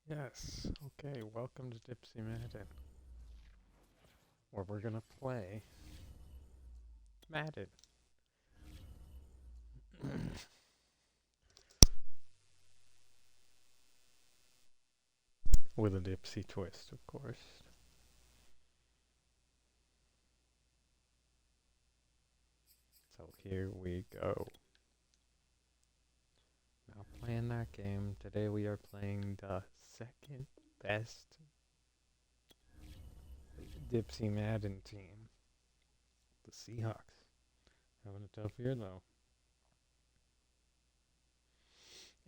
Yes. Okay, welcome to Dipsey Madden, where we're gonna play Madden. With a Dipsey twist, of course. So here we go. Now playing that game. Today we are playing the second best Dipsey Madden team, the Seahawks. Having a tough year though.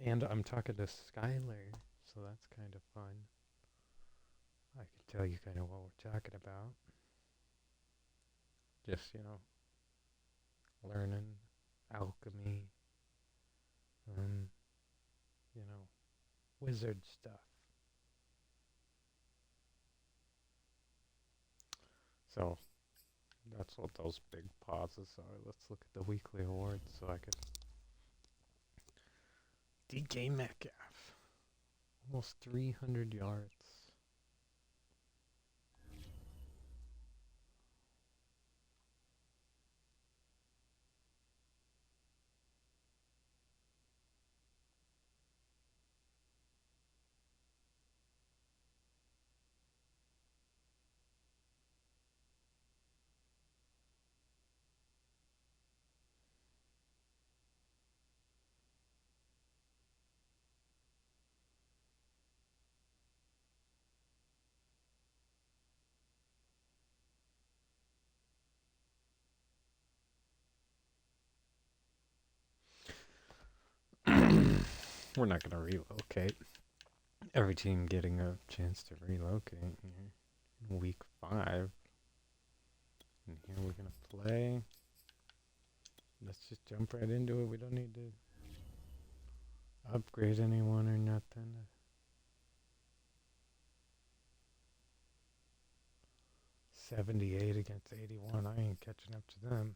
And I'm talking to Skylar, so that's kind of fun. I can tell you kind of what we're talking about. Just, learning alchemy, um, you know, wizard stuff. So that's what those big pauses are. Let's look at the weekly awards so I can. DK Metcalf, almost 300 yards. We're not going to relocate. Every team getting a chance to relocate here in week 5. And here we're going to play. Let's just jump right into it. We don't need to upgrade anyone or nothing. 78 against 81. I ain't catching up to them.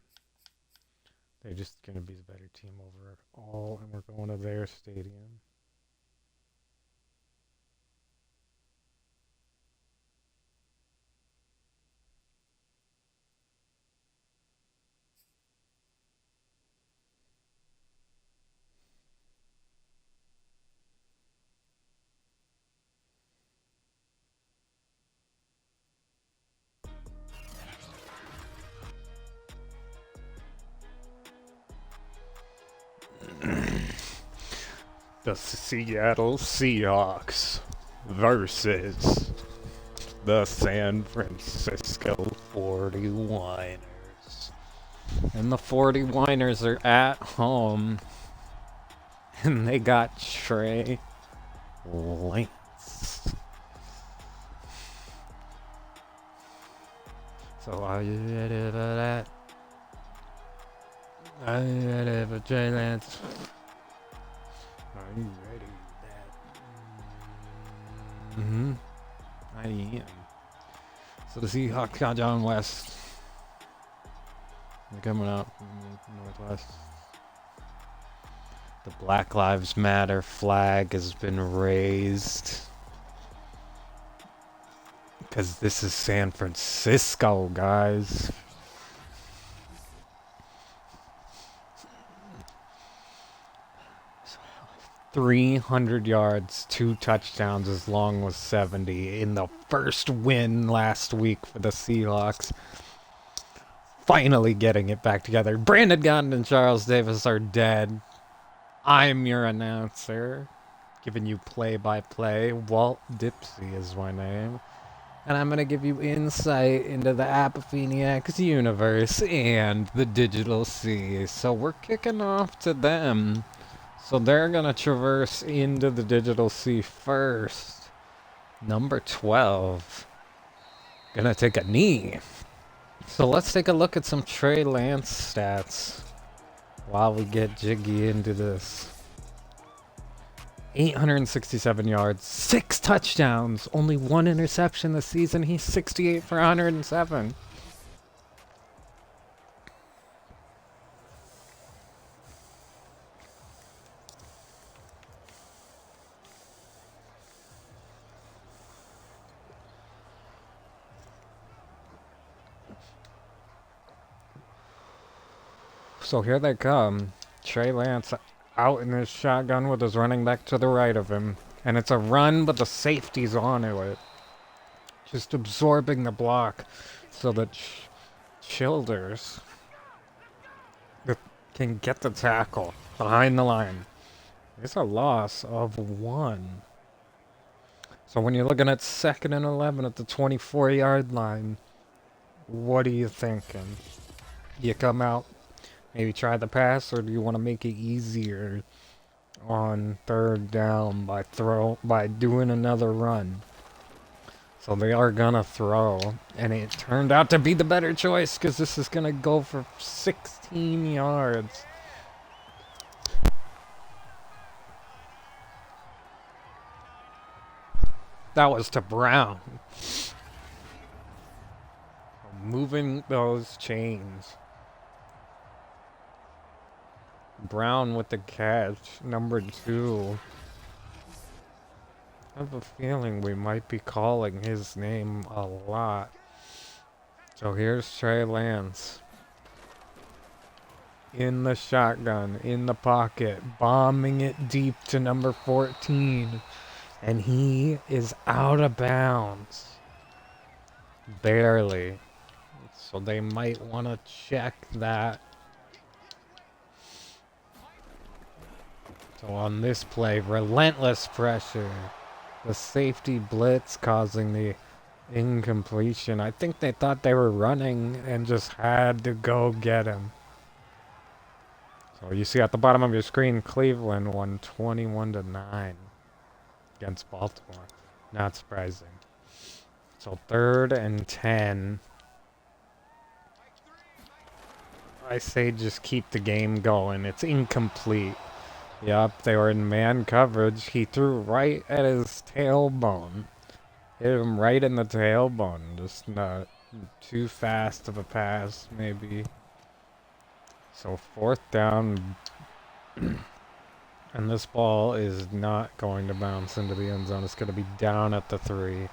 They're just going to be the better team overall, and we're going to their stadium. The Seattle Seahawks versus the San Francisco 49ers. And the 49ers are at home. And they got Trey Lance. So are you ready for that? Are you ready for Trey Lance? Are you ready for that? Mm-hmm. I am. So the Seahawks got John West. They're coming out from the Northwest. The Black Lives Matter flag has been raised. Because this is San Francisco, guys. So 300 yards, 2 touchdowns, as long as 70 in the first win last week for the Seahawks. Finally getting it back together. Brandon Gordon and Charles Davis are dead. I'm your announcer, giving you play-by-play. Walt Dipsey is my name. And I'm going to give you insight into the Apopheniacs universe and the Digital Sea. So we're kicking off to them. So they're going to traverse into the Digital Sea first. Number 12. Gonna take a knee. So let's take a look at some Trey Lance stats while we get jiggy into this. 867 yards, 6 touchdowns, only 1 interception this season. He's 68 for 107. So here they come. Trey Lance out in his shotgun with his running back to the right of him. And it's a run, but the safety's onto it. Just absorbing the block so that Childers can get the tackle behind the line. It's a loss of 1. So when you're looking at 2nd and 11 at the 24-yard line, what are you thinking? You come out, maybe try the pass, or do you want to make it easier on 3rd down by doing another run? So they are gonna throw, and it turned out to be the better choice because this is gonna go for 16 yards. That was to Brown. Moving those chains. Brown with the catch, number 2. I have a feeling we might be calling his name a lot. So here's Trey Lance. In the shotgun, in the pocket, bombing it deep to number 14. And he is out of bounds. Barely. So they might want to check that. So on this play, relentless pressure. The safety blitz causing the incompletion. I think they thought they were running and just had to go get him. So you see at the bottom of your screen, Cleveland won 21-9 against Baltimore. Not surprising. So 3rd and 10. I say just keep the game going. It's incomplete. Yup, they were in man coverage. He threw right at his tailbone. Hit him right in the tailbone. Just not too fast of a pass, maybe. So 4th down. And this ball is not going to bounce into the end zone. It's going to be down at the 3.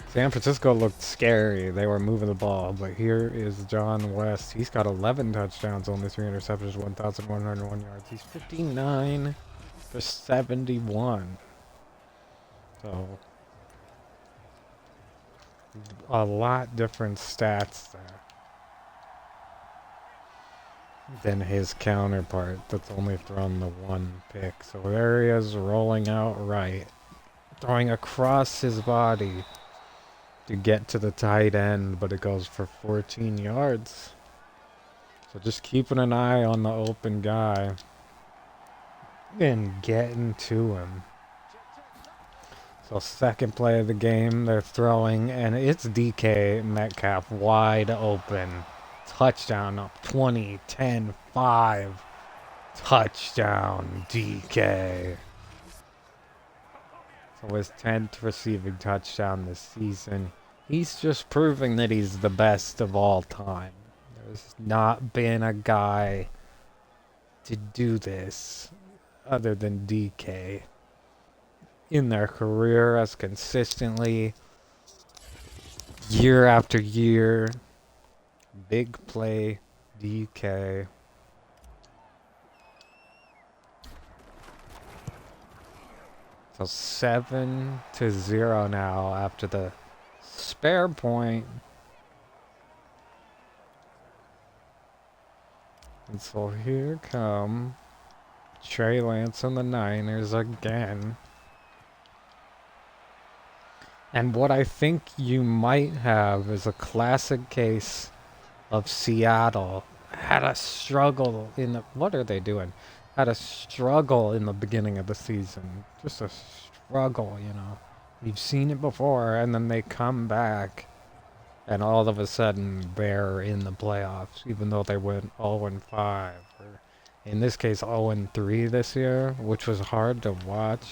San Francisco looked scary. They were moving the ball, but here is John West. He's got 11 touchdowns, only 3 interceptions, 1,101 yards. He's 59 for 71. So a lot different stats there than his counterpart that's only thrown the 1 pick. So there he is rolling out right, throwing across his body to get to the tight end, but it goes for 14 yards. So just keeping an eye on the open guy and getting to him. So 2nd play of the game, they're throwing, and it's DK Metcalf wide open. Touchdown up 20, 10, 5. Touchdown, DK. So his 10th receiving touchdown this season. He's just proving that he's the best of all time. There's not been a guy to do this other than DK in their career as consistently year after year. Big play DK. So 7-0 now after the spare point. And so here come Trey Lance and the Niners again. And what I think you might have is a classic case of Seattle had a struggle in the... What are they doing? Had a struggle in the beginning of the season. Just a struggle, you know. We've seen it before, and then they come back, and all of a sudden they're in the playoffs, even though they went 0-5. Or in this case, 0-3 this year, which was hard to watch.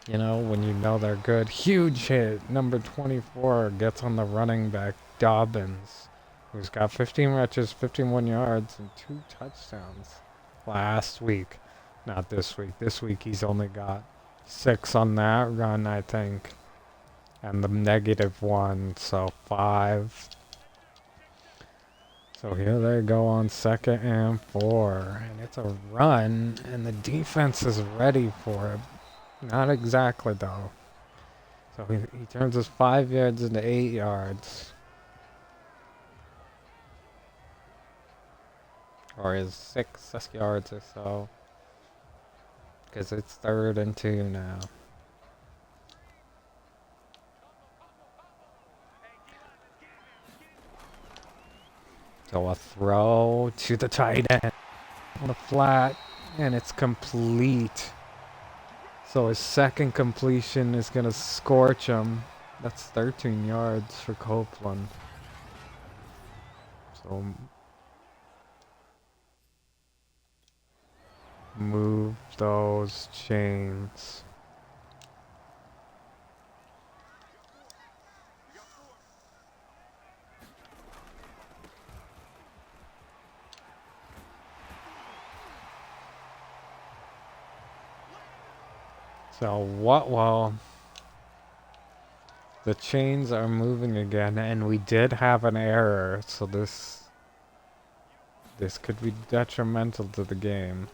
You know, when you know they're good. Huge hit. Number 24 gets on the running back, Dobbins, who's got 15 rushes, 51 yards, and 2 touchdowns last week. Not this week. This week he's only got 6 on that run, I think. and the -1, so 5. So here they go on 2nd and 4, and it's a run, and the defense is ready for it. Not exactly, though. So he turns his 5 yards into 8 yards. Or his 6 yards or so. Because it's 3rd and 2 now. So a throw to the tight end on the flat, and it's complete. So his second completion is going to scorch him. That's 13 yards for Copeland. So move those chains. So what? Well, the chains are moving again, and we did have an error, so this could be detrimental to the game.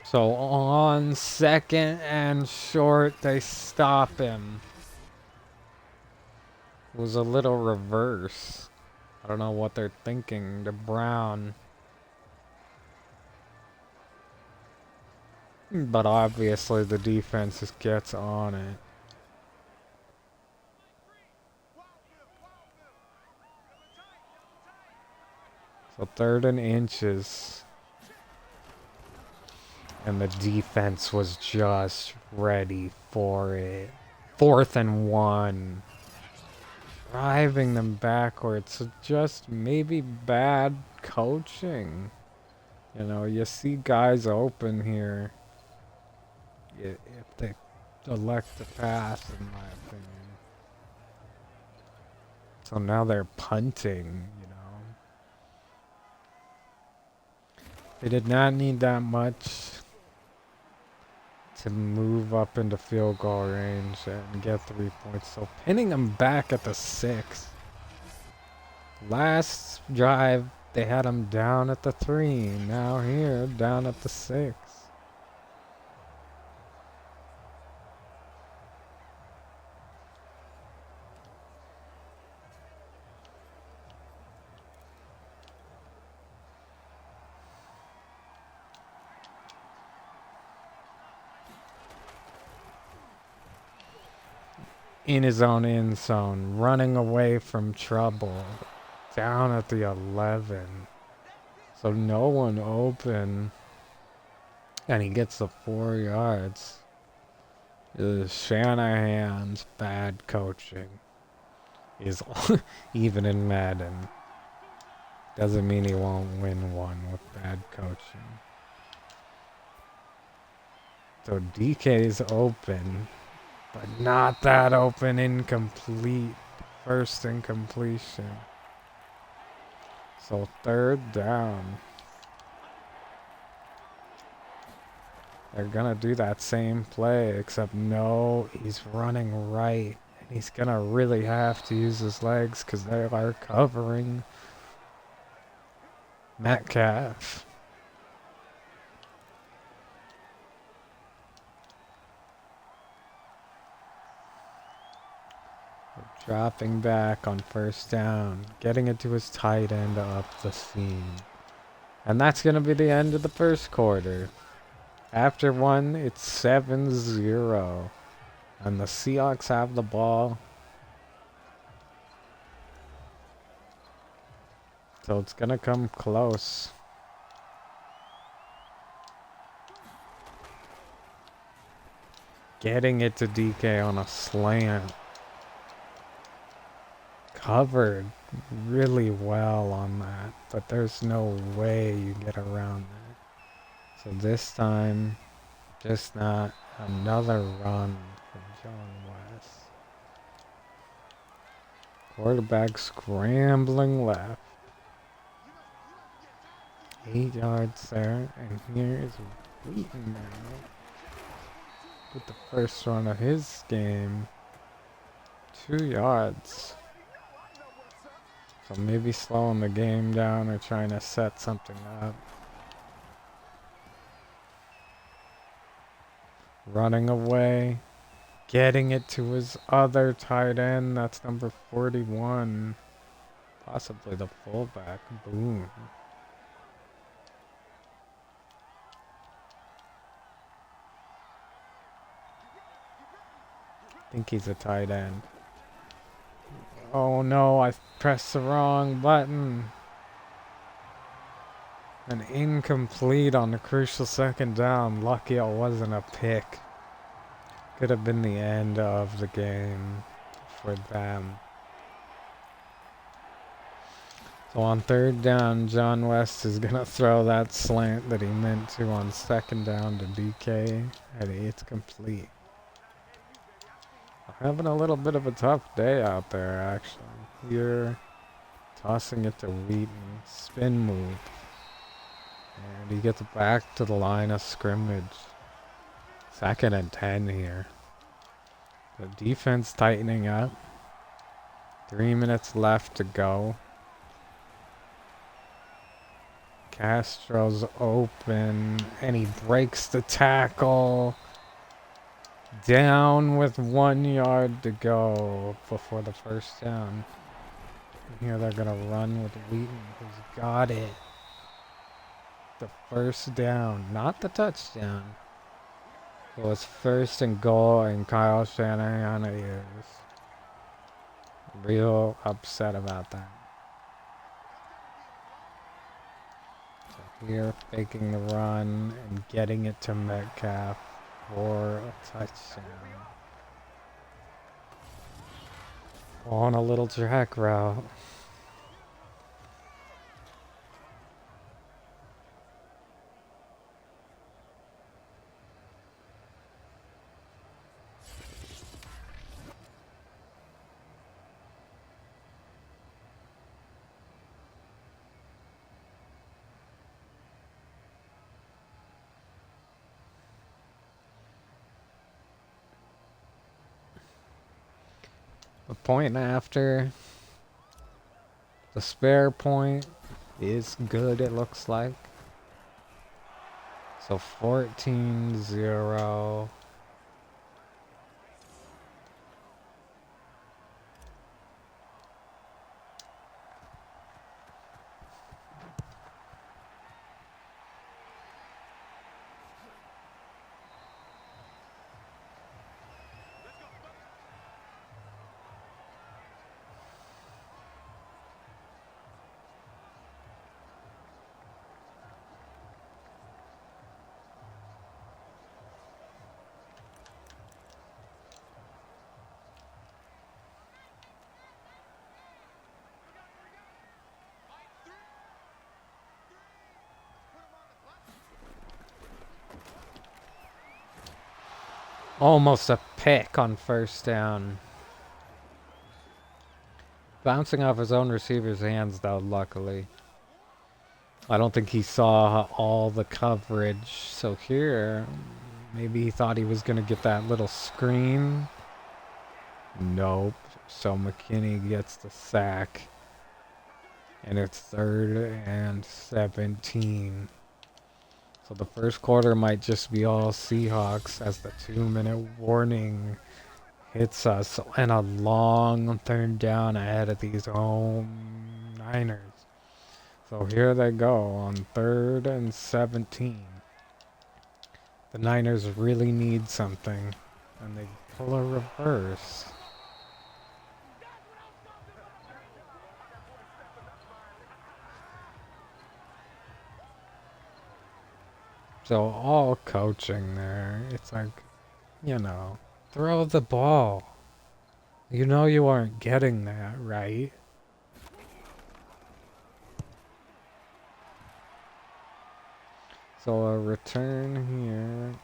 So on 2nd and short, they stop him. It was a little reverse. I don't know what they're thinking. To Brown. But obviously the defense just gets on it. So 3rd and inches. And the defense was just ready for it. 4th and 1. Driving them backwards. So just maybe bad coaching. You know, you see guys open here. If they elect to pass, in my opinion. So now they're punting, you know. They did not need that much to move up into field goal range and get 3 points. So pinning them back at the 6. Last drive, they had them down at the 3. Now here, down at the 6. In his own end zone, running away from trouble, down at the 11. So no one open, and he gets the 4 yards. Shanahan's bad coaching is even in Madden. Doesn't mean he won't win one with bad coaching. So DK's open. But not that open, incomplete. 1st incompletion. So 3rd down. They're gonna do that same play, except no, he's running right. And he's gonna really have to use his legs because they are covering Metcalf. Dropping back on 1st down, getting it to his tight end up the seam. And that's going to be the end of the 1st quarter. After 1, it's 7-0. And the Seahawks have the ball. So it's going to come close. Getting it to DK on a slant. Covered really well on that, but there's no way you get around that. So this time, just not another run from John West. Quarterback scrambling left. 8 yards there, and here is Wheaton now. with the first run of his game. 2 yards. So maybe slowing the game down or trying to set something up. Running away. Getting it to his other tight end. That's number 41. Possibly the fullback. Boom. I think he's a tight end. Oh no, I pressed the wrong button. An incomplete on the crucial second down. Lucky it wasn't a pick. Could have been the end of the game for them. So on third down, John West is going to throw that slant that he meant to on second down to DK, and it's complete. Having a little bit of a tough day out there, actually. Here, tossing it to Wheaton. Spin move. And he gets back to the line of scrimmage. 2nd and 10 here. The defense tightening up. 3 minutes left to go. Castro's open, and he breaks the tackle. Down with 1 yard to go before the first down. Here they're going to run with Wheaton, who's got it. The first down, not the touchdown. It was 1st and goal, and Kyle Shanahan is real upset about that. So here, faking the run and getting it to Metcalf for a touchdown. On a little track route. The point after the spare point is good, it looks like. So 14-0. Almost a pick on first down. Bouncing off his own receiver's hands, though, luckily. I don't think he saw all the coverage. So here, maybe he thought he was going to get that little screen. Nope. So McKinney gets the sack. And it's 3rd and 17. So the first quarter might just be all Seahawks as the 2-minute warning hits us, and a long 3rd down ahead of these home Niners. So here they go on 3rd and 17. The Niners really need something, and they pull a reverse. So all coaching there, it's like, you know, throw the ball. You know you aren't getting that, right? So a return here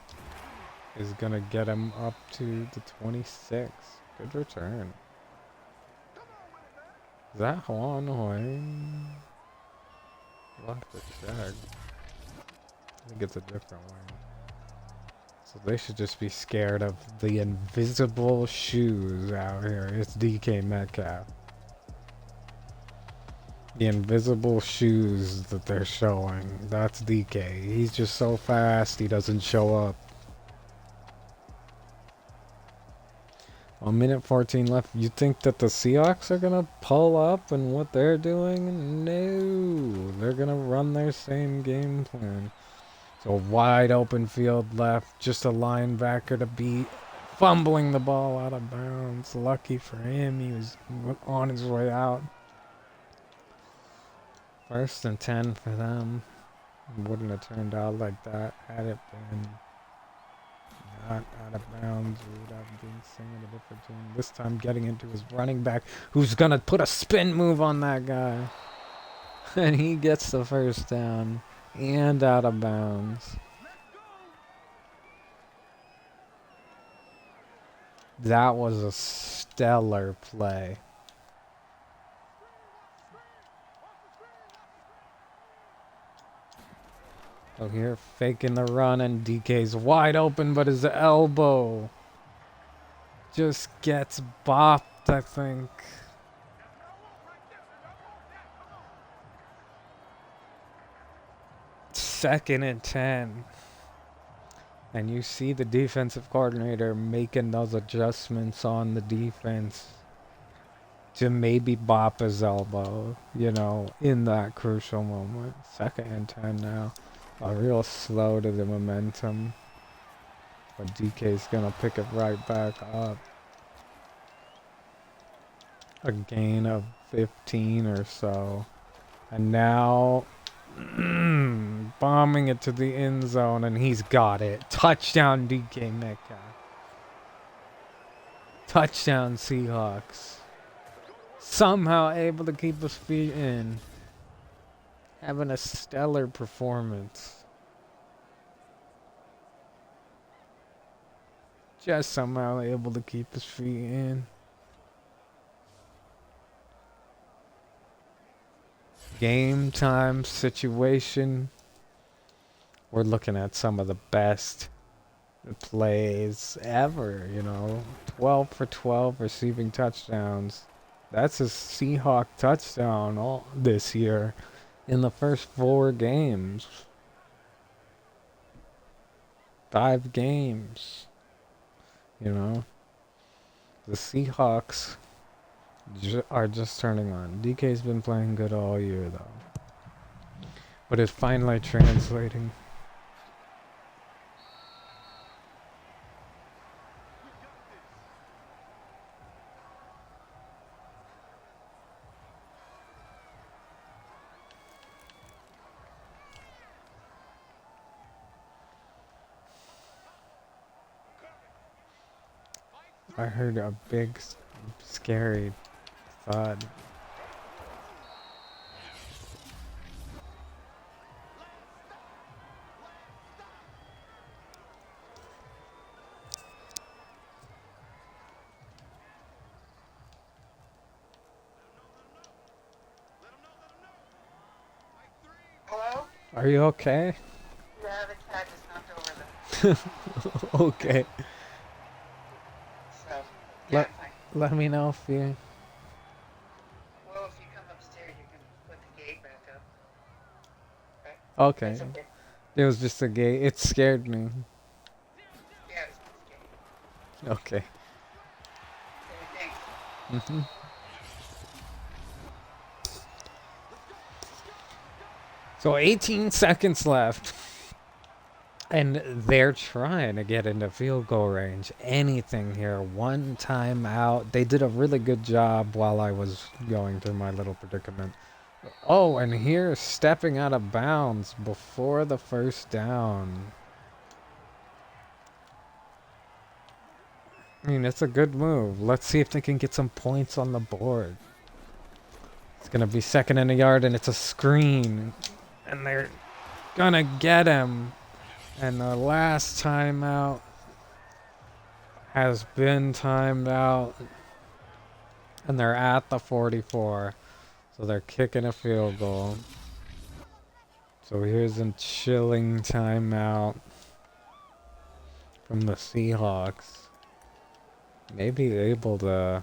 is going to get him up to the 26. Good return. Is that Juan Hoy? We'll have to check. I think it's a different one. So they should just be scared of the invisible shoes out here. It's DK Metcalf. The invisible shoes that they're showing. That's DK. He's just so fast he doesn't show up. 1 minute 14 left. You think that the Seahawks are gonna pull up and what they're doing? No. They're gonna run their same game plan. So wide open field left. Just a linebacker to beat. Fumbling the ball out of bounds. Lucky for him, he was on his way out. 1st and 10 for them. Wouldn't have turned out like that had it been not out of bounds. We would have been singing a different tune. This time getting into his running back, who's gonna put a spin move on that guy. And he gets the 1st down and out of bounds. That was a stellar play. So here, faking the run, and DK's wide open, but his elbow just gets bopped, I think. Second and 10. And you see the defensive coordinator making those adjustments on the defense to maybe bop his elbow, you know, in that crucial moment. 2nd and 10 now. Real slow to the momentum. But DK's gonna pick it right back up. A gain of 15 or so. And now bombing it to the end zone, and he's got it. Touchdown DK Metcalf. Touchdown Seahawks. Somehow able to keep his feet in. Having a stellar performance. Just somehow able to keep his feet in. Game time situation. We're looking at some of the best plays ever, you know. 12 for 12 receiving touchdowns. That's a Seahawk touchdown all this year in the first 4 games. 5 games. You know. The Seahawks are just turning on. DK's been playing good all year, though. But it's finally translating. I heard a big, scary thud. Hello? Are you okay? Yeah, the cat just knocked over the. Okay. So, yeah, Let I'm fine. let me know if you. Well, if you come upstairs, you can put the gate back up. Okay? Okay. It's okay. It was just a gate. It scared me. Yeah, it's okay. Okay. Okay, thanks. Mhm. So 18 seconds left. And they're trying to get into field goal range. Anything here. 1 timeout. They did a really good job while I was going through my little predicament. Oh, and here, stepping out of bounds before the 1st down. I mean, it's a good move. Let's see if they can get some points on the board. It's going to be 2nd and a yard, and it's a screen. And they're going to get him. And the last timeout has been timed out. And they're at the 44. So they're kicking a field goal. So here's a chilling timeout from the Seahawks. Maybe able to...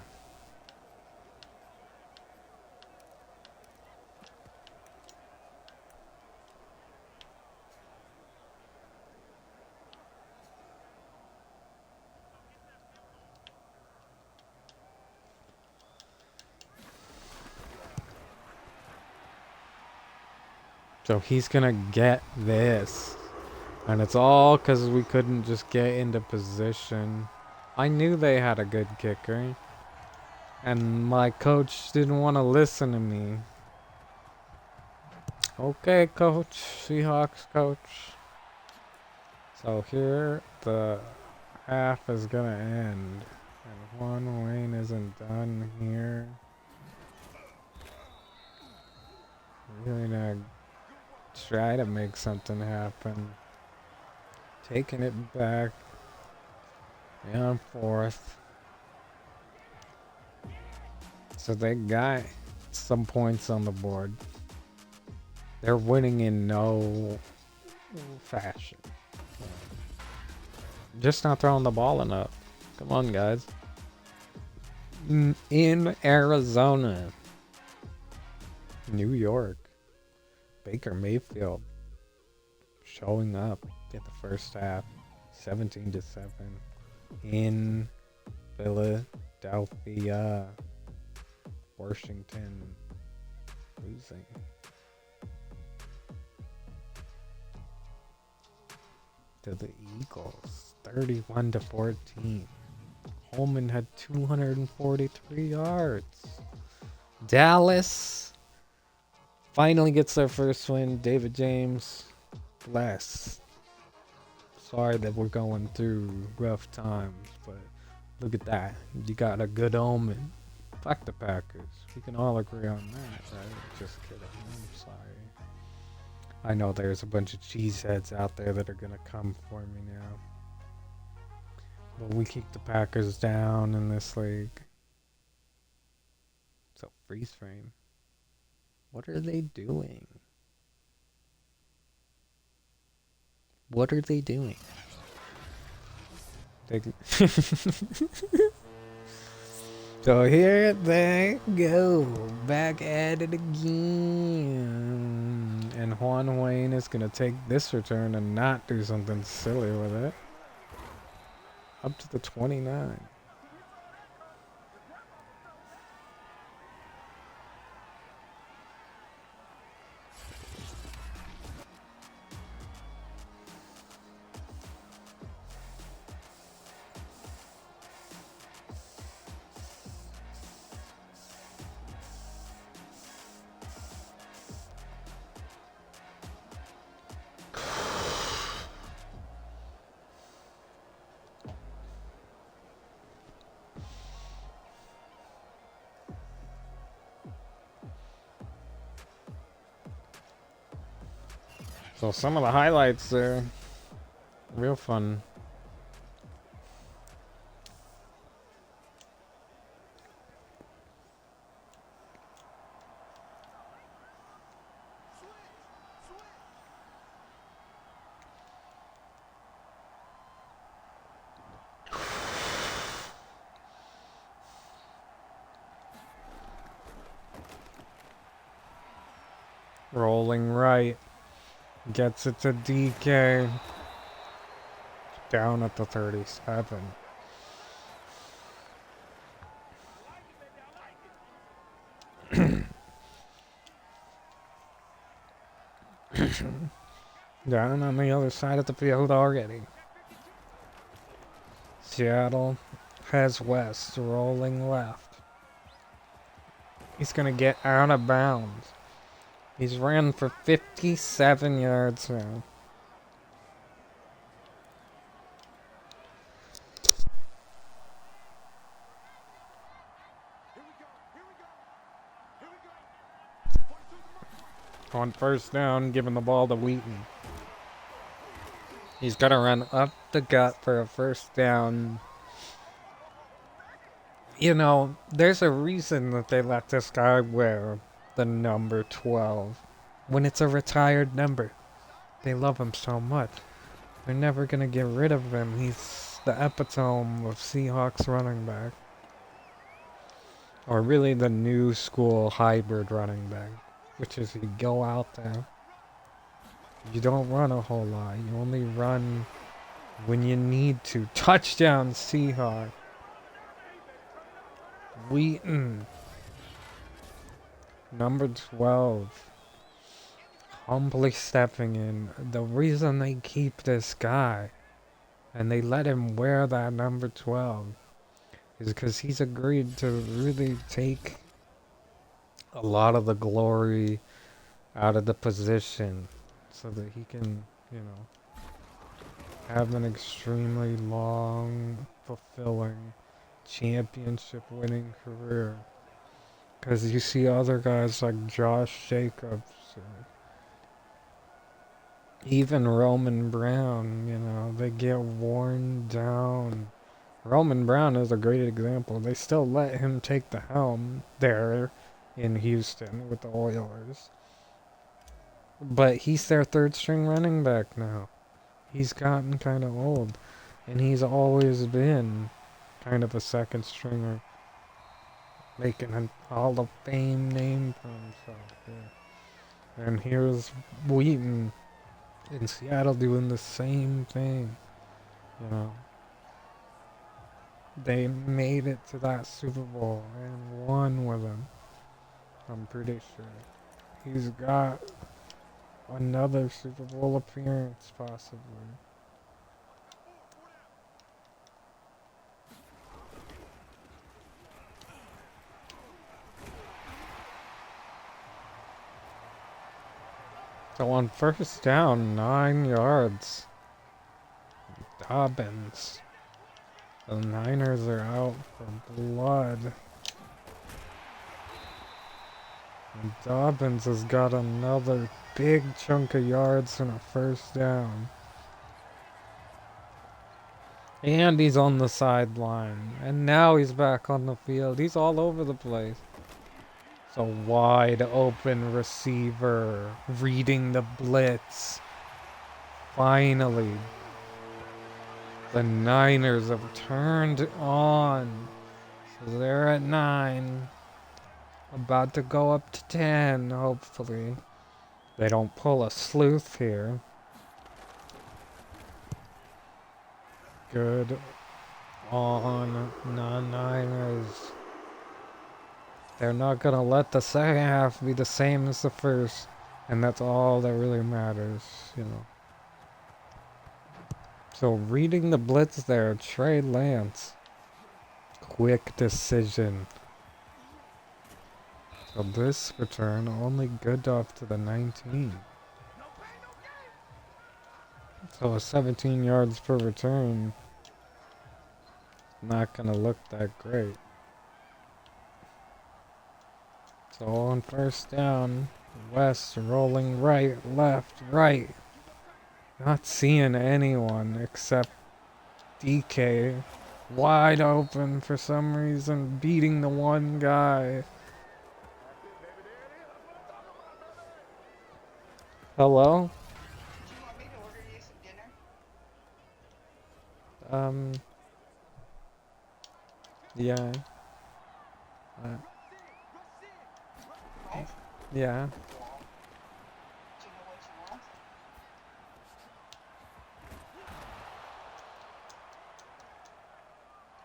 So he's gonna get this. And it's all because we couldn't just get into position. I knew they had a good kicker. And my coach didn't want to listen to me. Okay, coach. Seahawks coach. So here, the half is gonna end. And Juan Wayne isn't done here. Really gonna try to make something happen. Taking it back. And fourth. So they got some points on the board. They're winning in no fashion. Just not throwing the ball enough. Come on, guys. In Arizona. New York. Baker Mayfield showing up at the first half. 17-7. In Philadelphia. Washington losing. To the Eagles, 31-14. Holman had 243 yards. Dallas finally gets their first win. David James, bless. Sorry that we're going through rough times, but look at that. You got a good omen. Fuck the Packers. We can all agree on that, right? Just kidding. I'm sorry. I know there's a bunch of cheeseheads out there that are gonna come for me now. But we keep the Packers down in this league. So freeze frame. What are they doing? What are they doing? So here they go, back at it again. And Juan Wayne is going to take this return and not do something silly with it. Up to the 29. So some of the highlights there, real fun. Rolling right. Gets it to DK. Down at the 37. Down on the other side of the field already. Seattle has West rolling left. He's going to get out of bounds. He's ran for 57 yards now. On first down, giving the ball to Wheaton. He's got to run up the gut for a first down. You know, there's a reason that they let this guy wear the number 12 when it's a retired number. They love him so much. They're never gonna get rid of him. He's the epitome of Seahawks running back. Or really the new school hybrid running back. Which is you go out there. You don't run a whole lot. You only run when you need to. Touchdown Seahawks. Wheaton. Number 12. Humbly stepping in. The reason they keep this guy and they let him wear that number 12 is because he's agreed to really take a lot of the glory out of the position so that he can, you know, have an extremely long, fulfilling, championship-winning career. Because you see other guys like Josh Jacobs, or even Roman Brown, you know, they get worn down. Roman Brown is a great example. They still let him take the helm there in Houston with the Oilers. But he's their third string running back now. He's gotten kind of old. And he's always been kind of a second stringer. Making a Hall of Fame name for himself. Yeah. And here's Wheaton in Seattle doing the same thing. You know. They made it to that Super Bowl and won with him. I'm pretty sure. He's got another Super Bowl appearance, possibly. So on first down, 9 yards. Dobbins. The Niners are out for blood. And Dobbins has got another big chunk of yards and a first down. And he's on the sideline. And now he's back on the field. He's all over the place. It's a wide open receiver reading the blitz. Finally. The Niners have turned on. So they're at 9. About to go up to 10, hopefully. They don't pull a sleuth here. Good on the Niners. They're not gonna let the second half be the same as the first. And that's all that really matters, you know. So reading the blitz there, Trey Lance. Quick decision. So this return only good up to the 19. So 17 yards per return. Not gonna look that great. So on first down, West rolling right, left, right. Not seeing anyone except DK. Wide open for some reason, beating the one guy. Hello? Do you want me to order you some dinner? Yeah. What? Yeah. Do you know what you want?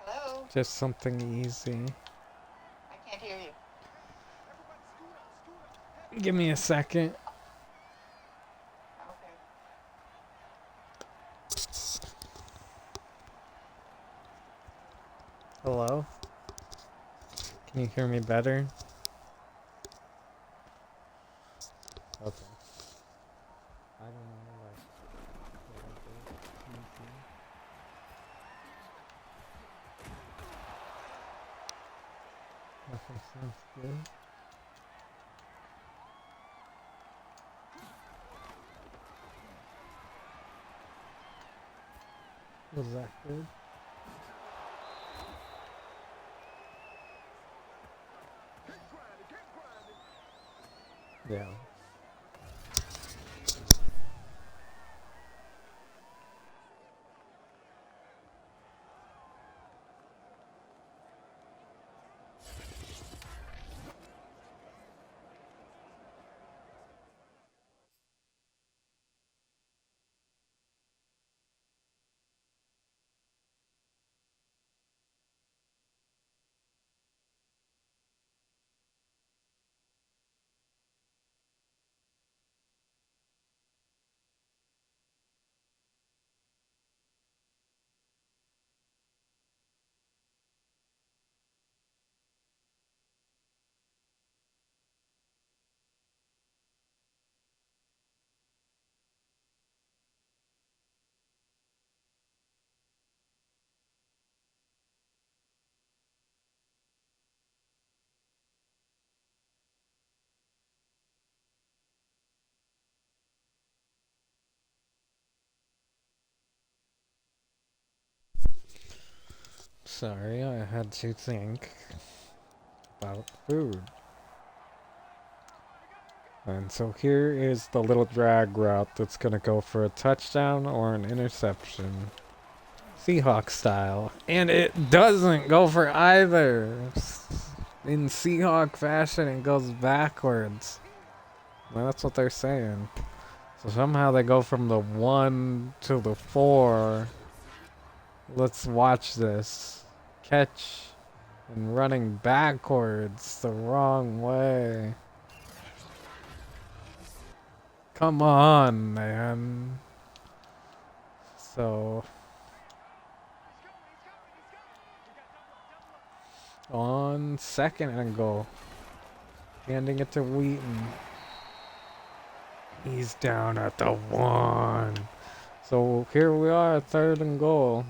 Hello? Just something easy. I can't hear you. Give me a second. Okay. Hello? Can you hear me better? Okay. I don't know, like, nothing sounds good. Was that good? Yeah. Sorry, I had to think about food. And so here is the little drag route that's going to go for a touchdown or an interception. Seahawks style. And it doesn't go for either. In Seahawk fashion, it goes backwards. Well, that's what they're saying. So somehow they go from the 1 to the 4. Let's watch this. Catch and running backwards the wrong way. Come on, man. So on second and goal, handing it to Wheaton. He's down at the 1. So here we are, 3rd and goal.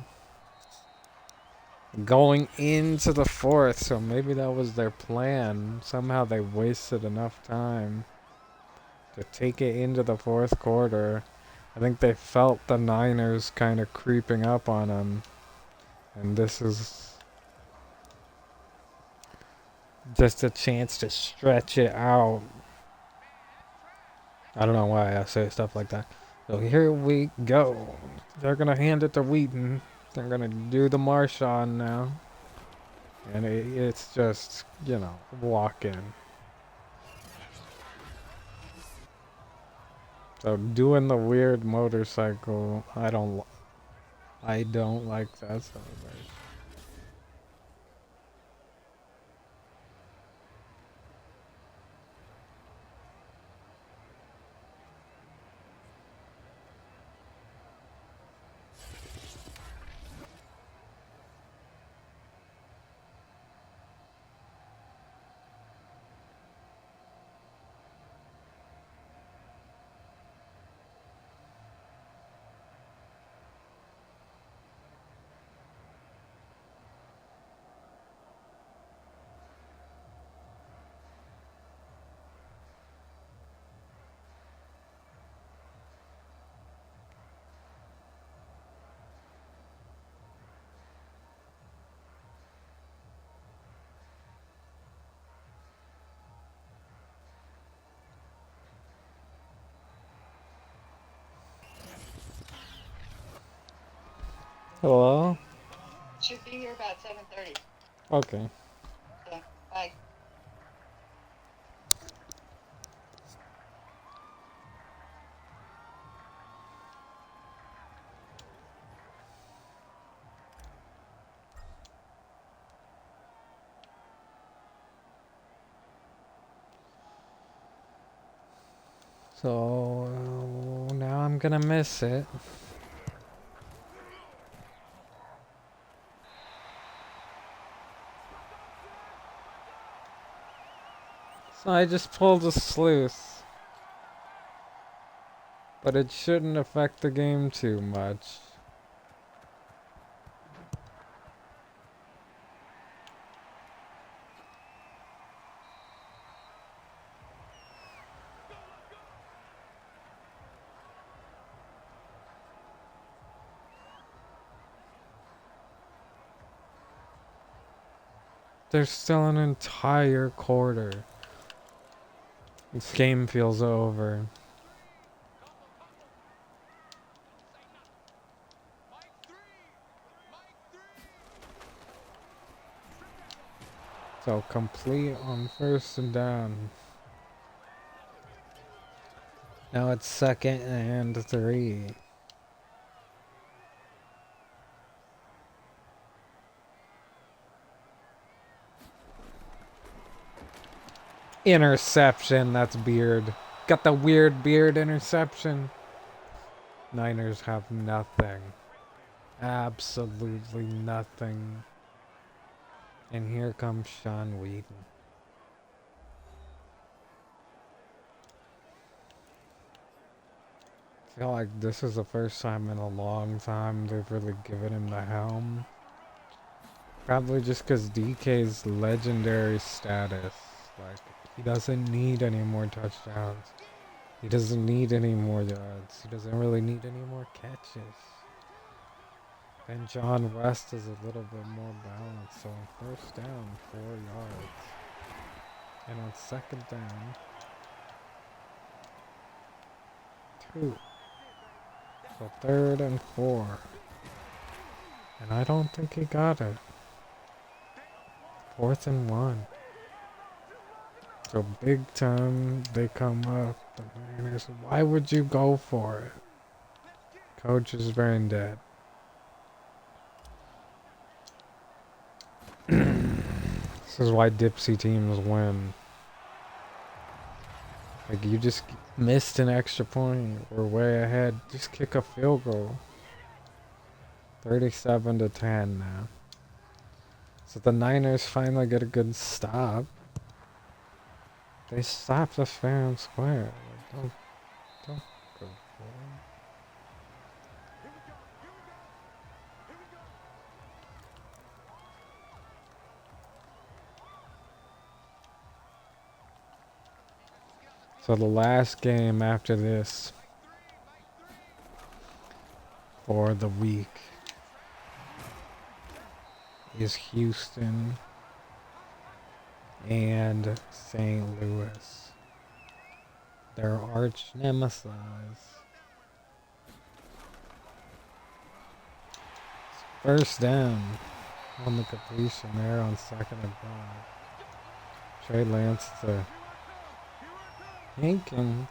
Going into the 4th, so maybe that was their plan. Somehow they wasted enough time to take it into the 4th quarter. I think they felt the Niners kind of creeping up on them. And this is just a chance to stretch it out. I don't know why I say stuff like that. So here we go. They're going to hand it to Wheaton. They're going to do the Marshawn now. And it's just, walk in. So doing the weird motorcycle, I don't like that celebration. Hello? Should be here about 7:30. Okay. Okay, bye. So now I'm gonna miss it. So I just pulled a sleuth. But it shouldn't affect the game too much. There's still an entire quarter. This game feels over. So complete on 1st and down. Now it's 2nd and 3. Interception, that's Beard. Got the weird Beard interception. Niners have nothing. Absolutely nothing. And here comes Sean Wheaton. I feel like this is the first time in a long time they've really given him the helm. Probably just because DK's legendary status. Like, he doesn't need any more touchdowns. He doesn't need any more yards. He doesn't really need any more catches. And John West is a little bit more balanced. So on first down, 4 yards. And on second down, 2. So 3rd and 4. And I don't think he got it. 4th and 1. So big time they come up. The Niners, why would you go for it? Coach is brain dead. This is why Dipsey teams win. Like, you just missed an extra point. We're way ahead. Just kick a field goal. 37-10 now. So the Niners finally get a good stop. They stopped us fair and square. Like, don't go for it. So the last game after this for the week is Houston and St. Louis. Their arch nemesis. First down on the completion there on 2nd and 5. Trey Lance to Hankins.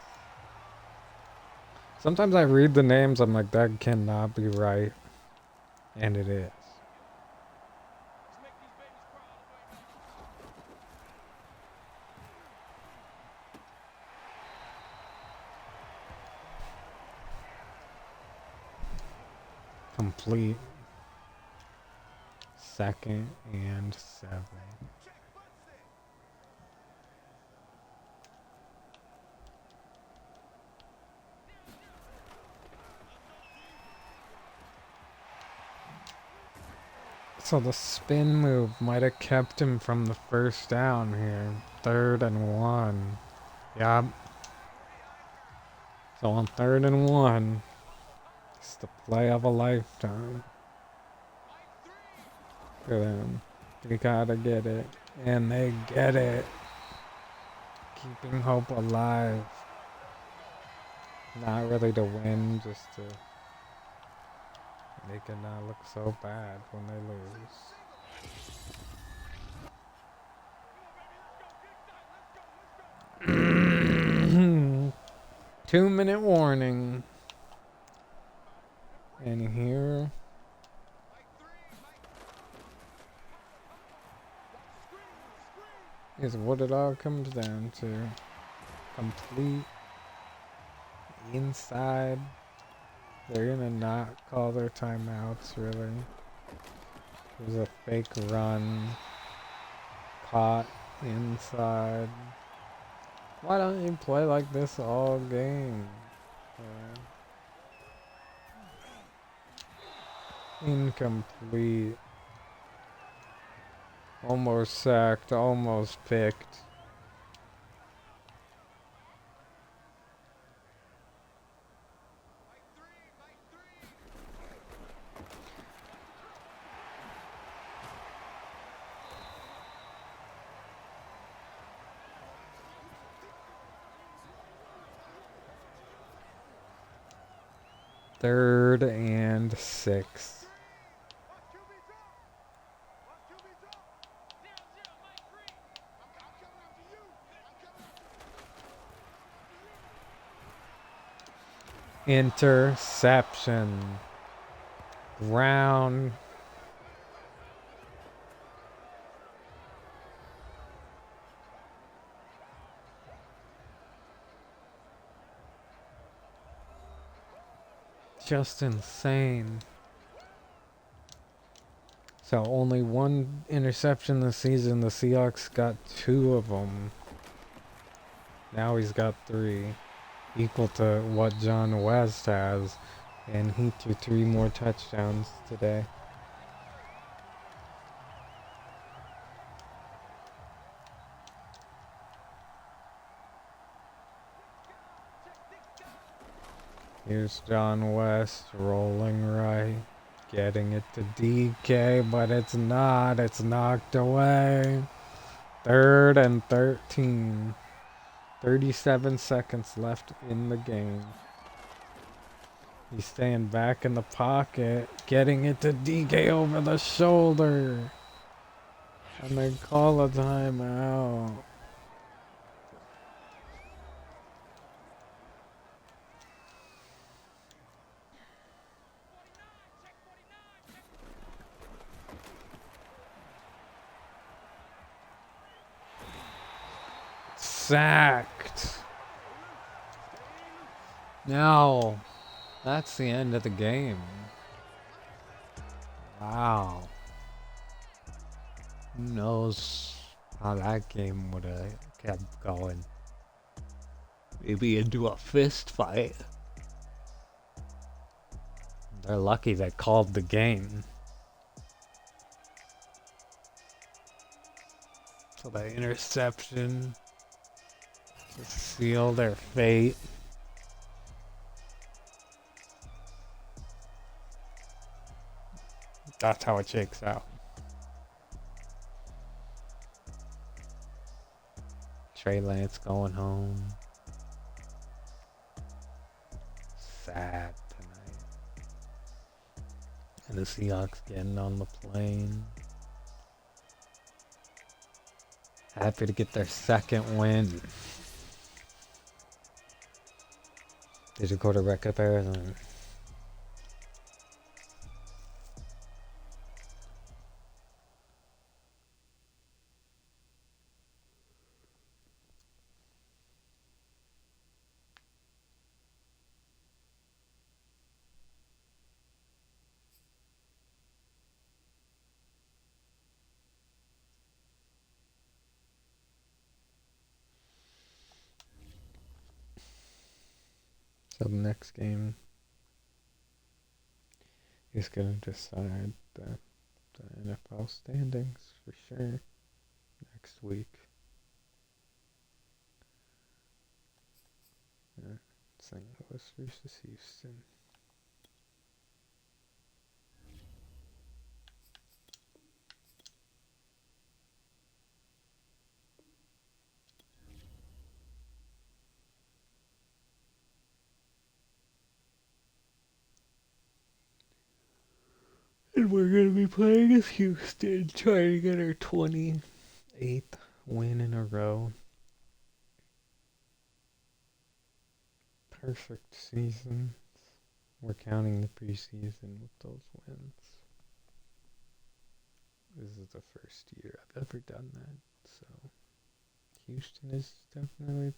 Sometimes I read the names, I'm like, that cannot be right. And it is. Complete. 2nd and 7. So the spin move might have kept him from the first down here. 3rd and 1. Yep. So on 3rd and 1, it's the play of a lifetime. For them. They gotta get it. And they get it. Keeping hope alive. Not really to win, just to make it not look so bad when they lose. 2-minute warning. And here is what it all comes down to. Complete inside. They're gonna not call their timeouts, really. There's a fake run. Caught inside. Why don't you play like this all game? Incomplete. Almost sacked, almost picked. Third and 6. Interception. Round. Just insane. So only 1 interception this season. The Seahawks got 2 of them. Now he's got 3. Equal to what John West has. And he threw 3 more touchdowns today. Here's John West rolling right. Getting it to DK, but it's not. It's knocked away. 3rd and 13. 37 seconds left in the game. He's staying back in the pocket, getting it to DK over the shoulder. And they call a timeout. Sacked. No. That's the end of the game. Wow. Who knows how that game would have kept going. Maybe into a fist fight. They're lucky they called the game. So the interception to seal their fate. That's how it shakes out. Trey Lance going home. Sad tonight. And the Seahawks getting on the plane. Happy to get their 2nd win. Did you go to Wreck Arizona? So the next game is going to decide the NFL standings for sure next week. St. Louis versus Houston. And we're going to be playing as Houston, trying to get our 28th win in a row. Perfect season. We're counting the preseason with those wins. This is the first year I've ever done that, so Houston is definitely,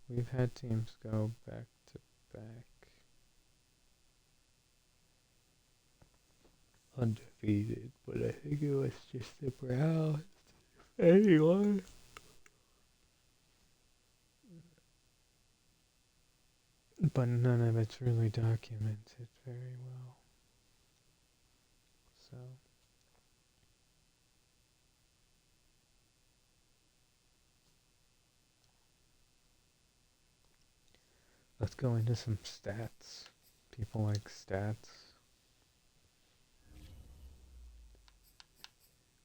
we've had teams go back to back undefeated, but I think it was just the Browns. Anyway. But none of it's really documented very well. So let's go into some stats. People like stats.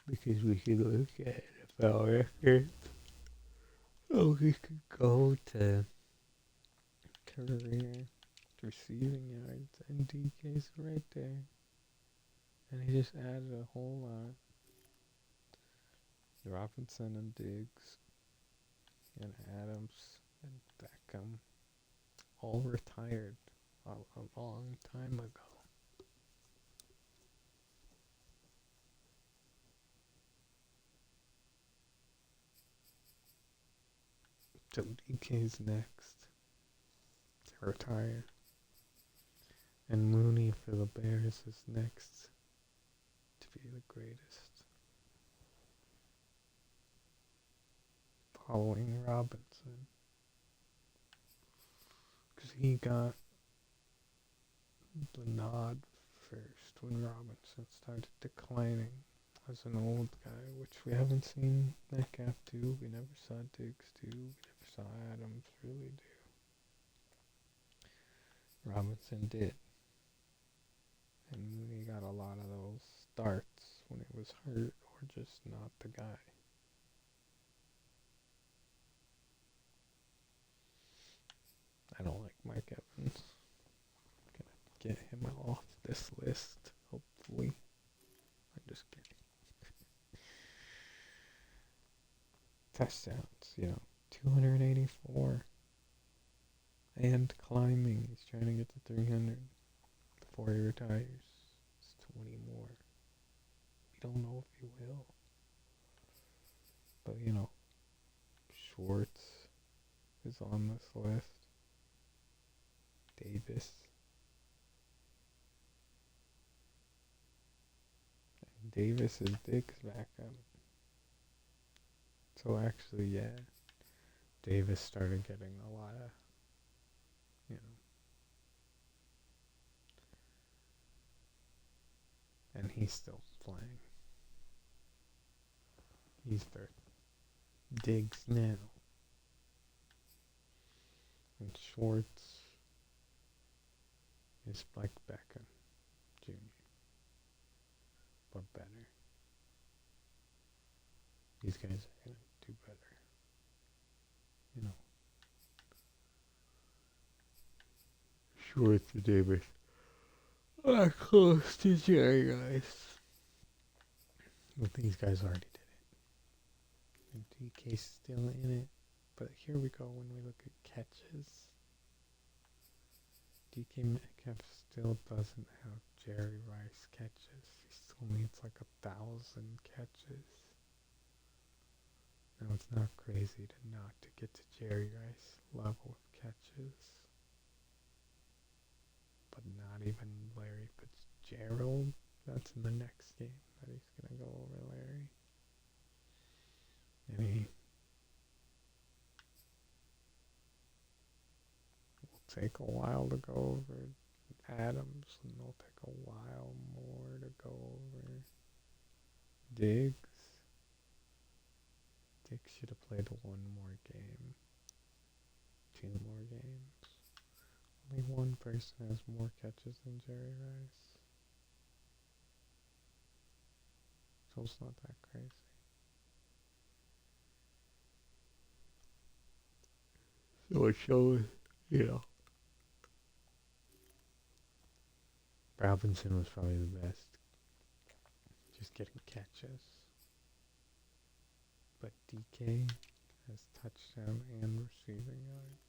Because we could look at NFL records. Oh, we could go to career receiving yards and DK's right there. And he just added a whole lot. Robinson and Diggs and Adams and Beckham all retired a long time ago. So DK's next to retire. And Mooney for the Bears is next to be the greatest. Following Robinson. Because he got the nod first when Robinson started declining as an old guy, which we haven't seen Metcalf do. We never saw Diggs do. We never saw Adams really do. Robinson did. And we got a lot of those starts when he was hurt or just not the guy. I don't like Mike Evans. Gonna get him off this list, hopefully. I'm just kidding. Touchdowns, 284. And climbing. He's trying to get to 300 before he retires. It's 20 more. We don't know if he will. But, Schwartz is on this list. Davis. And Davis is Diggs' backup. So actually, yeah, Davis started getting a lot of, you know, and he's still playing. He's their Diggs now. And Schwartz is like Beckham Jr., but better. These guys are going to do better. Schwartz and Davis are close to Jerry, guys. But these guys already did it. And DK's still in it. But here we go when we look at catches. DK Metcalf still doesn't have Jerry Rice catches. He still needs like 1,000 catches. Now it's not crazy to get to Jerry Rice level of catches. But not even Larry Fitzgerald. That's in the next game that he's going to go over Larry. And he will take a while to go over Adams, and it'll take a while more to go over Diggs. Diggs should have played one more game. 2 more games. Only one person has more catches than Jerry Rice. So it's not that crazy. So it shows, Robinson was probably the best. Just getting catches. But DK has touchdown and receiving yards.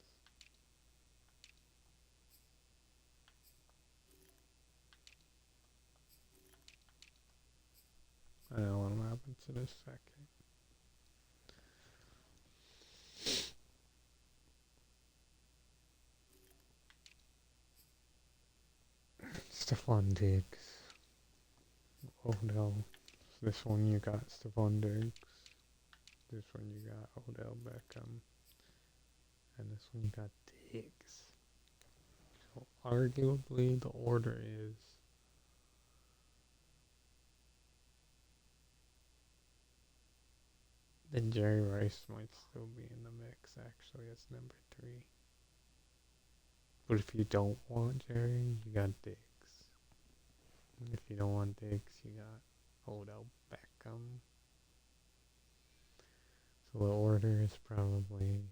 I know what happens in a second. Stephon Diggs. Oh no. This one you got Stephon Diggs. This one you got Odell Beckham. And this one you got Diggs. So arguably the order is then Jerry Rice might still be in the mix actually as number 3. But if you don't want Jerry, you got Diggs. And if you don't want Diggs, you got Odell Beckham. So the order is probably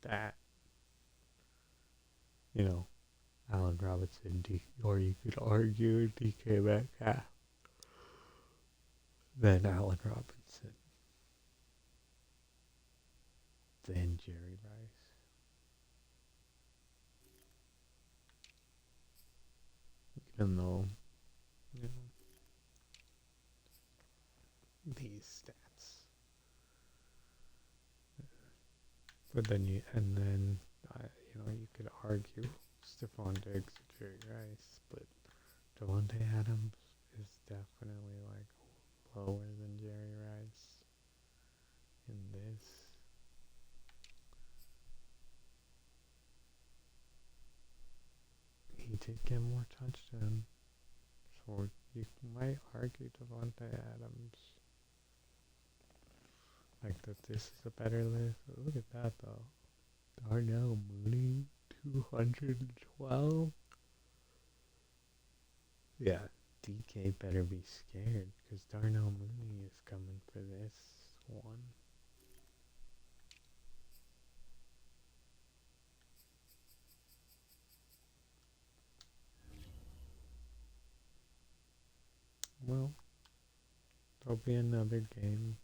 that. Allen Robinson, or you could argue DK Metcalf. Then Allen Robinson. Then Jerry Rice. Even though, these stats. But then you could argue Stephon Diggs or Jerry Rice, but Devontae Adams is definitely lower than Jerry Rice in this. He did get more touchdowns, so you might argue Devontae Adams like that this is a better list. Look at that though. Darnell Mooney, 212. Yeah, DK better be scared because Darnell Mooney is coming for this one. Well, there'll be another game